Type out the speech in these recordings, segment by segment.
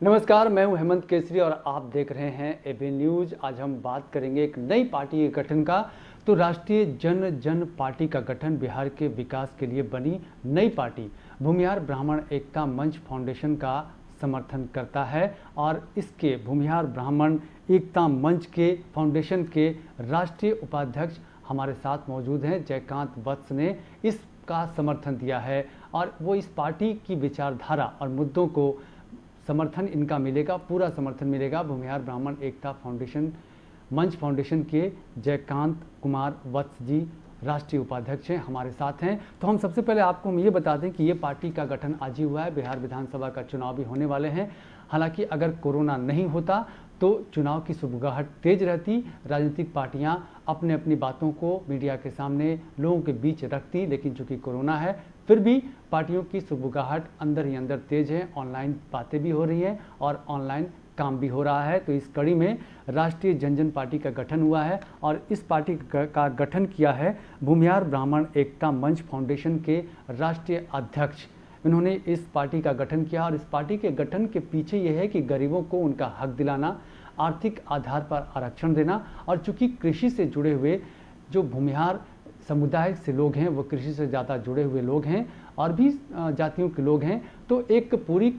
नमस्कार, मैं हूं हेमंत केसरी और आप देख रहे हैं एबी न्यूज। आज हम बात करेंगे एक नई पार्टी के गठन का। तो राष्ट्रीय जन पार्टी का गठन बिहार के विकास के लिए बनी नई पार्टी भूमिहार ब्राह्मण एकता मंच फाउंडेशन का समर्थन करता है और इसके भूमिहार ब्राह्मण एकता मंच के फाउंडेशन के राष्ट्रीय उपाध्यक्ष हमारे साथ मौजूद हैं। जयकांत वत्स ने इसका समर्थन दिया है और वो इस पार्टी की विचारधारा और मुद्दों को समर्थन इनका मिलेगा, पूरा समर्थन मिलेगा। भूमिहार ब्राह्मण एकता फाउंडेशन मंच फाउंडेशन के जयकांत कुमार वत्स जी राष्ट्रीय उपाध्यक्ष हैं, हमारे साथ हैं। तो हम सबसे पहले आपको हम ये बता दें कि ये पार्टी का गठन आज ही हुआ है। बिहार विधानसभा का चुनाव भी होने वाले हैं। हालांकि अगर कोरोना नहीं होता तो चुनाव की सुगबुगाहट तेज रहती, राजनीतिक पार्टियां अपने अपनी बातों को मीडिया के सामने लोगों के बीच रखती, लेकिन चूंकि कोरोना है फिर भी पार्टियों की सुगबुगाहट अंदर ही अंदर तेज है। ऑनलाइन बातें भी हो रही हैं और ऑनलाइन काम भी हो रहा है। तो इस कड़ी में राष्ट्रीय जन पार्टी का गठन हुआ है और इस पार्टी का गठन किया है भूमिहार ब्राह्मण एकता मंच फाउंडेशन के राष्ट्रीय अध्यक्ष। इन्होंने इस पार्टी का गठन किया और इस पार्टी के गठन के पीछे ये है कि गरीबों को उनका हक दिलाना, आर्थिक आधार पर आरक्षण देना और चूंकि कृषि से जुड़े हुए जो भूमिहार समुदाय से लोग हैं वो कृषि से ज़्यादा जुड़े हुए लोग हैं और भी जातियों के लोग हैं, तो एक पूरी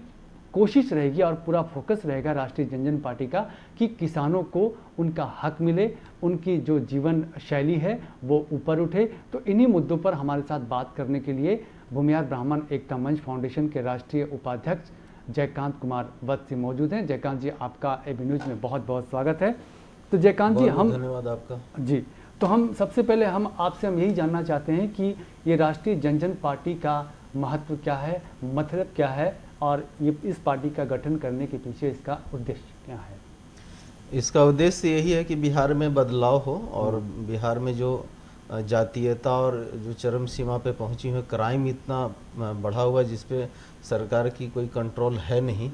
कोशिश रहेगी और पूरा फोकस रहेगा राष्ट्रीय जन पार्टी का कि किसानों को उनका हक मिले, उनकी जो जीवन शैली है वो ऊपर उठे। तो इन्हीं मुद्दों पर हमारे साथ बात करने के लिए भूमिहार ब्राह्मण एकता मंच फाउंडेशन के राष्ट्रीय उपाध्यक्ष जयकांत कुमार वत्स मौजूद हैं। जयकांत जी, आपका एबी न्यूज में बहुत बहुत स्वागत है। तो जयकांत जी, हम धन्यवाद आपका जी। तो हम सबसे पहले आपसे यही जानना चाहते हैं कि ये राष्ट्रीय जन पार्टी का महत्व क्या है, मतलब क्या है और ये इस पार्टी का गठन करने के पीछे इसका उद्देश्य क्या है? इसका उद्देश्य यही है कि बिहार में बदलाव हो और बिहार में जो जातीयता और जो चरम सीमा पे पहुंची हुई क्राइम इतना बढ़ा हुआ जिस पे सरकार की कोई कंट्रोल है नहीं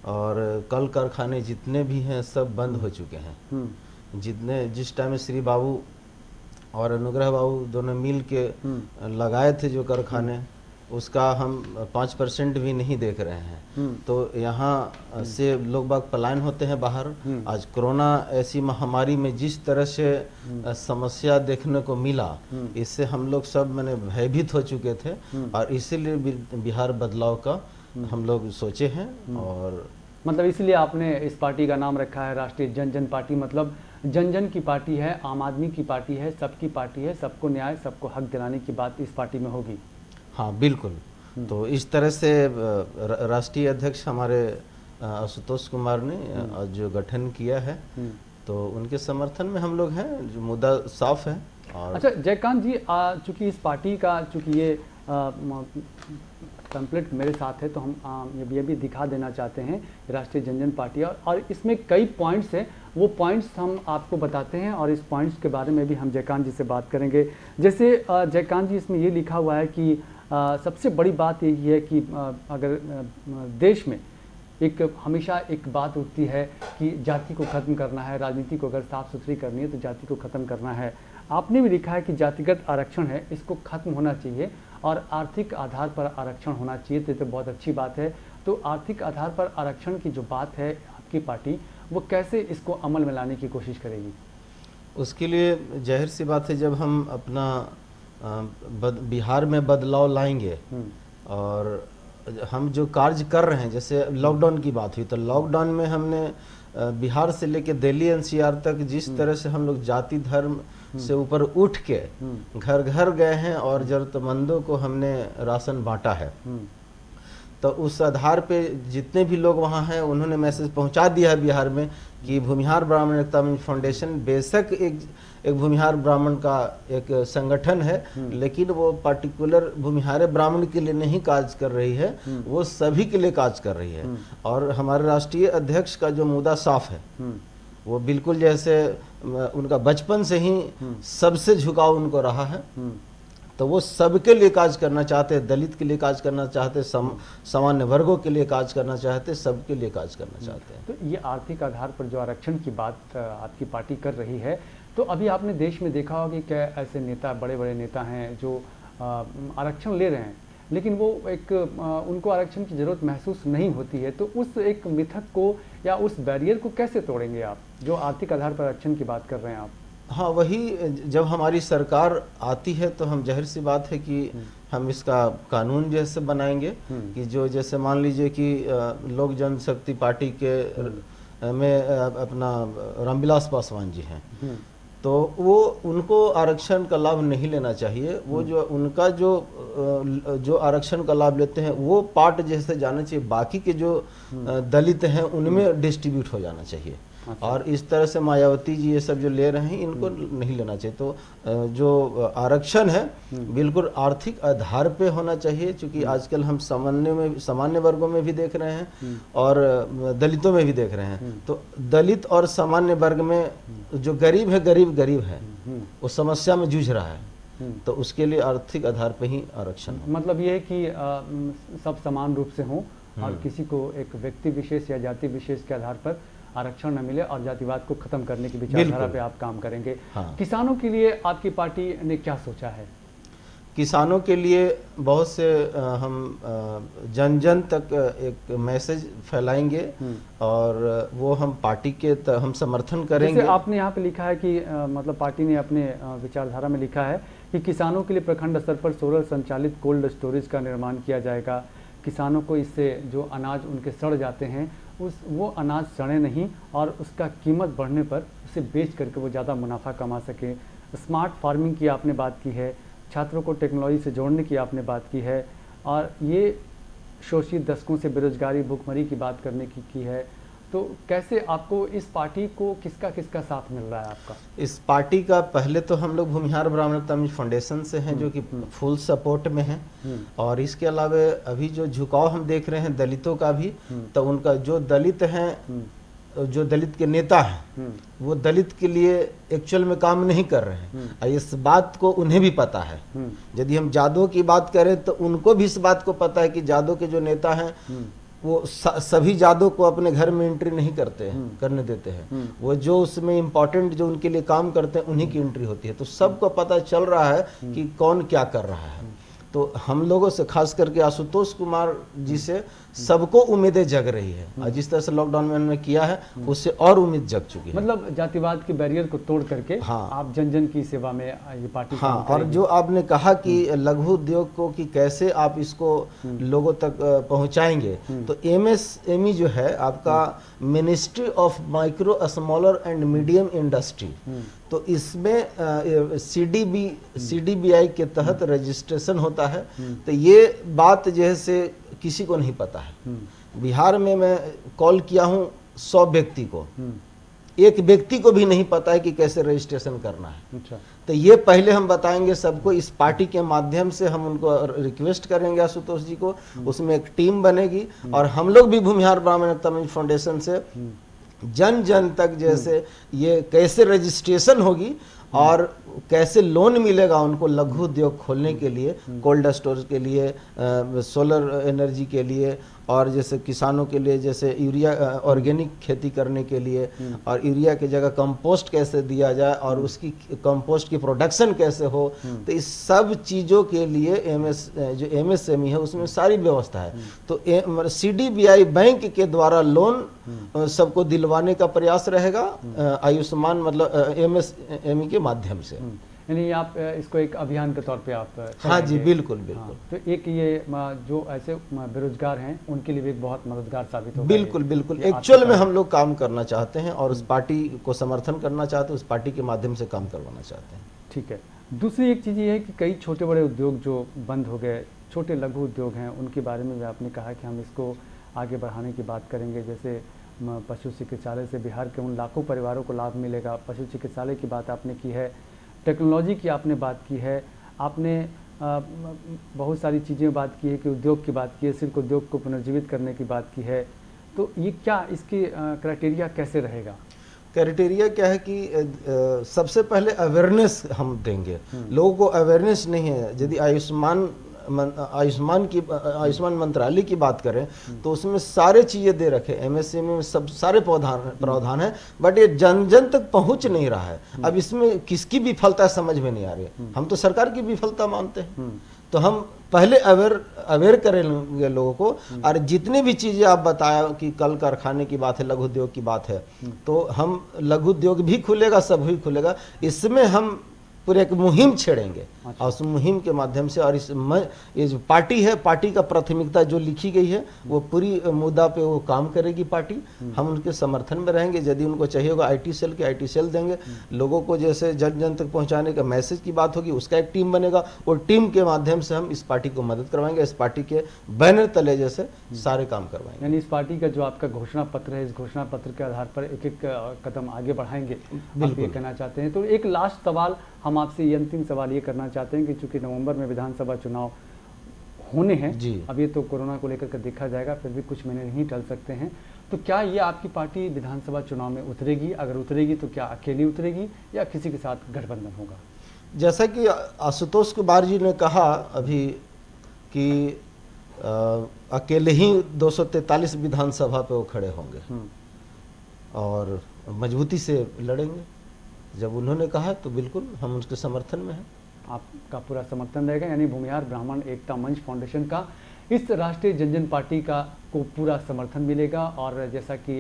और कल कारखाने जितने भी हैं सब बंद हो चुके हैं। जिस टाइम श्री बाबू और अनुग्रह बाबू दोनों मिल के लगाए थे जो कारखाने, उसका हम 5% भी नहीं देख रहे हैं। तो यहाँ से लोग बाग पलायन होते हैं बाहर। आज कोरोना ऐसी महामारी में जिस तरह से समस्या देखने को मिला, इससे हम लोग सब मैंने भयभीत हो चुके थे और इसीलिए बिहार बदलाव का हम लोग सोचे हैं। और मतलब इसलिए आपने इस पार्टी का नाम रखा है राष्ट्रीय जन पार्टी। मतलब जन की पार्टी है, आम आदमी की पार्टी है, सबकी पार्टी है, सबको न्याय, सबको हक दिलाने की बात इस पार्टी में होगी। हाँ बिल्कुल। तो इस तरह से राष्ट्रीय अध्यक्ष हमारे आशुतोष कुमार ने जो गठन किया है तो उनके समर्थन में हम लोग हैं, जो मुद्दा साफ है। और अच्छा जयकांत जी, चूंकि इस पार्टी का चूंकि ये टेम्पलेट मेरे साथ है तो हम ये भी दिखा देना चाहते हैं राष्ट्रीय जन पार्टी और इसमें कई पॉइंट्स हैं। वो पॉइंट्स हम आपको बताते हैं और इस पॉइंट्स के बारे में भी हम जयकांत जी से बात करेंगे। जैसे जयकांत जी, इसमें ये लिखा हुआ है कि सबसे बड़ी बात यही है कि अगर देश में हमेशा एक बात उठती है कि जाति को ख़त्म करना है, राजनीति को अगर साफ सुथरी करनी है तो जाति को ख़त्म करना है। आपने भी लिखा है कि जातिगत आरक्षण है, इसको ख़त्म होना चाहिए और आर्थिक आधार पर आरक्षण होना चाहिए। तो बहुत अच्छी बात है। तो आर्थिक आधार पर आरक्षण की जो बात है, आपकी पार्टी वो कैसे इसको अमल में लाने की कोशिश करेगी? उसके लिए जाहिर सी बात है, जब हम अपना बिहार में बदलाव लाएंगे और हम जो कार्य कर रहे हैं, जैसे लॉकडाउन की बात हुई तो लॉकडाउन में हमने बिहार से लेकर दिल्ली एनसीआर तक जिस तरह से हम लोग जाति धर्म से ऊपर उठ के घर घर गए हैं और जरूरतमंदों को हमने राशन बांटा है। तो उस आधार पे जितने भी लोग वहाँ हैं उन्होंने मैसेज पहुँचा दिया है बिहार में कि भूमिहार ब्राह्मण एकता मंच फाउंडेशन बेशक एक भूमिहार ब्राह्मण का एक संगठन है, लेकिन वो पर्टिकुलर भूमिहार ब्राह्मण के लिए नहीं काज कर रही है, वो सभी के लिए काज कर रही है। और हमारे राष्ट्रीय अध्यक्ष का जो मुद्दा साफ है, वो बिल्कुल जैसे उनका बचपन से ही सबसे झुकाव उनको रहा है। तो वो सबके लिए काज करना चाहते हैं, दलित के लिए काज करना चाहते हैं, सामान्य वर्गों के लिए काज करना चाहते हैं, सबके लिए काज करना चाहते हैं। तो ये आर्थिक आधार पर जो आरक्षण की बात आपकी पार्टी कर रही है, तो अभी आपने देश में देखा होगा कि क्या ऐसे नेता, बड़े बड़े नेता हैं जो आरक्षण ले रहे हैं, लेकिन वो एक उनको आरक्षण की जरूरत महसूस नहीं होती है, तो उस एक मिथक को या उस बैरियर को कैसे तोड़ेंगे आप, जो आर्थिक आधार पर आरक्षण की बात कर रहे हैं आप? हाँ, वही जब हमारी सरकार आती है तो हम जाहिर सी बात है कि हम इसका कानून जैसे बनाएंगे कि जो जैसे मान लीजिए कि लोक जनशक्ति पार्टी के में अपना रामविलास पासवान जी हैं, तो वो उनको आरक्षण का लाभ नहीं लेना चाहिए। वो जो उनका जो आरक्षण का लाभ लेते हैं वो पार्ट जैसे जाना चाहिए, बाकी के जो दलित हैं उनमें डिस्ट्रीब्यूट हो जाना चाहिए। और इस तरह से मायावती जी ये सब जो ले रहे हैं इनको नहीं लेना चाहिए। तो जो आरक्षण है बिल्कुल आर्थिक आधार पे होना चाहिए, क्योंकि आजकल हम सामान्य वर्गों में भी देख रहे हैं और दलितों में भी देख रहे हैं। तो दलित और सामान्य वर्ग में जो गरीब है, गरीब है, वो समस्या में जूझ रहा है, तो उसके लिए आर्थिक आधार पे ही आरक्षण। मतलब ये है कि सब समान रूप से हों और किसी को एक व्यक्ति विशेष या जाति विशेष के आधार पर आरक्षण न मिले, और जातिवाद को खत्म करने की विचारधारा पे आप काम करेंगे। हाँ। किसानों के लिए आपकी पार्टी ने क्या सोचा है? किसानों के लिए बहुत से हम जन जन तक एक मैसेज फैलाएंगे और वो हम पार्टी के हम समर्थन करेंगे। जैसे आपने यहाँ पे लिखा है कि मतलब पार्टी ने अपने विचारधारा में लिखा है कि किसानों के लिए प्रखंड स्तर पर सोलर संचालित कोल्ड स्टोरेज का निर्माण किया जाएगा। किसानों को इससे जो अनाज उनके सड़ जाते हैं वो अनाज सड़े नहीं और उसका कीमत बढ़ने पर उसे बेच करके वो ज़्यादा मुनाफा कमा सकें। स्मार्ट फार्मिंग की आपने बात की है, छात्रों को टेक्नोलॉजी से जोड़ने की आपने बात की है, और ये शोषित दशकों से बेरोजगारी भूखमरी की बात करने की है। तो कैसे आपको इस पार्टी को किसका साथ मिल रहा है आपका? इस पार्टी का पहले तो हम लोग भूमिहार ब्राह्मण तमिल फाउंडेशन से हैं जो कि फुल सपोर्ट में हैं, और इसके अलावा अभी जो झुकाव हम देख रहे हैं दलितों का भी, तो उनका जो दलित हैं, जो दलित के नेता हैं, वो दलित के लिए एक्चुअल में काम नहीं कर रहे हैं, और इस बात को उन्हें भी पता है। यदि हम जादव की बात करें तो उनको भी इस बात को पता है कि जादव के जो नेता हैं वो सभी जादव को अपने घर में एंट्री नहीं करने देते हैं। वो जो उसमें इम्पोर्टेंट जो उनके लिए काम करते हैं उन्हीं की एंट्री होती है। तो सबको पता चल रहा है कि कौन क्या कर रहा है। तो हम लोगों से खास करके आशुतोष कुमार जी से सबको उम्मीदें जग रही है, और जिस तरह से लॉकडाउन में उन्होंने किया है उससे और उम्मीद जग चुकी है। मतलब जातिवाद के बैरियर को तोड़ करके हाँ, आप जन जन की सेवा में ये पार्टी। हाँ, और जो आपने कहा कि लघु उद्योग को कि कैसे आप इसको लोगों तक पहुंचाएंगे, तो MSME जो है आपका ministry of micro smaller and medium industry, तो इसमें CDBI के तहत रजिस्ट्रेशन होता है। तो ये बात जैसे किसी को नहीं पता है। बिहार में मैं कॉल किया हूँ 100 व्यक्ति को, एक व्यक्ति को भी नहीं पता है कि कैसे रजिस्ट्रेशन करना है। अच्छा। तो ये पहले हम बताएंगे सबको, इस पार्टी के माध्यम से हम उनको रिक्वेस्ट करेंगे आशुतोष जी को, उसमें एक टीम बनेगी, और हम लोग भी भूमिहार ब्राह्मण तमिल फाउंडेशन से जन जन तक जैसे ये कैसे रजिस्ट्रेशन होगी और कैसे लोन मिलेगा उनको लघु उद्योग खोलने के लिए, कोल्ड स्टोरेज के लिए, सोलर एनर्जी के लिए, और जैसे किसानों के लिए जैसे यूरिया ऑर्गेनिक खेती करने के लिए, और यूरिया की जगह कंपोस्ट कैसे दिया जाए और उसकी कंपोस्ट की प्रोडक्शन कैसे हो। तो इस सब चीज़ों के लिए जो MSME है उसमें सारी व्यवस्था है। तो CDBI बैंक के द्वारा लोन सबको दिलवाने का प्रयास रहेगा, आयुष्मान मतलब MSME के माध्यम से। यानी आप इसको एक अभियान के तौर पे आप हाँ जी, बिल्कुल। हाँ, तो एक ये जो ऐसे बेरोजगार हैं उनके लिए भी एक बहुत मददगार साबित होगा। बिल्कुल। एक्चुअल में हम लोग काम करना चाहते हैं और उस पार्टी को समर्थन करना चाहते हैं, उस पार्टी के माध्यम से काम करवाना चाहते हैं। ठीक है। दूसरी एक चीज़ ये है कि कई छोटे बड़े उद्योग जो बंद हो गए, छोटे लघु उद्योग हैं, उनके बारे में भी आपने कहा कि हम इसको आगे बढ़ाने की बात करेंगे। जैसे पशु चिकित्सालय से बिहार के उन लाखों परिवारों को लाभ मिलेगा। पशु चिकित्सालय की बात आपने की है, टेक्नोलॉजी की आपने बात की है, आपने बहुत सारी चीज़ें बात की है कि उद्योग की बात की है, सिल्क उद्योग को पुनर्जीवित करने की बात की है। तो ये क्या इसकी क्राइटेरिया कैसे रहेगा? क्राइटेरिया क्या है कि सबसे पहले अवेयरनेस हम देंगे। लोगों को अवेयरनेस नहीं है। यदि आयुष्मान मंत्रालय की बात करें तो उसमें सारे चीजें दे रखे, MSME में सब सारे प्रावधान है, बट ये जन जन तक पहुंच नहीं रहा है। अब इसमें किसकी विफलता समझ में नहीं आ रही है। हम तो सरकार की विफलता मानते हैं। तो हम पहले अवेयर करेंगे लोगों को। और जितनी भी चीज़ें आप बताया कि कल कारखाने की बात है, लघु उद्योग की बात है, तो हम लघु उद्योग भी खुलेगा, सब भी खुलेगा। इसमें हम पूरे एक मुहिम छेड़ेंगे और उस मुहिम के माध्यम से, और ये जो पार्टी है, पार्टी का प्राथमिकता जो लिखी गई है वो पूरी मुद्दा पे वो काम करेगी पार्टी। हम उनके समर्थन में रहेंगे। यदि उनको चाहिए होगा आईटी सेल के आईटी सेल देंगे। लोगों को जैसे जन जन तक पहुंचाने का मैसेज की बात होगी, उसका एक टीम बनेगा। और टीम के माध्यम से हम इस पार्टी को मदद करवाएंगे। इस पार्टी के बैनर तले जैसे सारे काम करवाएंगे। यानी इस पार्टी का जो आपका घोषणा पत्र है, इस घोषणा पत्र के आधार पर एक एक कदम आगे बढ़ाएंगे, आप ये कहना चाहते हैं। तो एक लास्ट सवाल हम आपसे, ये अंतिम सवाल ये करना चाहते हैं कि चूंकि नवंबर में विधानसभा चुनाव होने हैं, अब ये तो कोरोना को लेकर के देखा जाएगा, फिर भी कुछ महीने नहीं टल सकते हैं, तो क्या ये आपकी पार्टी विधानसभा चुनाव में उतरेगी? अगर उतरेगी तो क्या अकेली उतरेगी या किसी के साथ गठबंधन होगा? जैसा कि आशुतोष कुमार जी ने कहा अभी कि अकेले ही 243 विधानसभा पे वो खड़े होंगे और मजबूती से लड़ेंगे। जब उन्होंने कहा तो बिल्कुल हम उसके समर्थन में हैं। आपका पूरा समर्थन रहेगा, यानी भूमिहार ब्राह्मण एकता मंच फाउंडेशन का इस राष्ट्रीय जनजन पार्टी का को पूरा समर्थन मिलेगा। और जैसा कि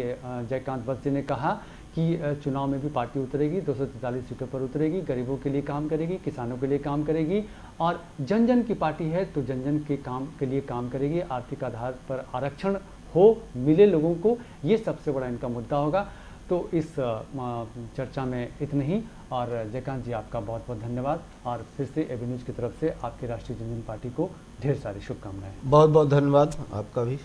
जयकांत वत्स जी ने कहा कि चुनाव में भी पार्टी उतरेगी, 243 सीटों पर उतरेगी, गरीबों के लिए काम करेगी, किसानों के लिए काम करेगी, और जन जन की पार्टी है तो जन जन के काम के लिए काम करेगी। आर्थिक आधार पर आरक्षण हो, मिले लोगों को, ये सबसे बड़ा इनका मुद्दा होगा। तो इस चर्चा में इतना ही। और जयकांत जी, आपका बहुत बहुत धन्यवाद, और फिर से एबी न्यूज़ की तरफ से आपकी राष्ट्रीय जनजन पार्टी को ढेर सारी शुभकामनाएं। बहुत बहुत धन्यवाद आपका भी।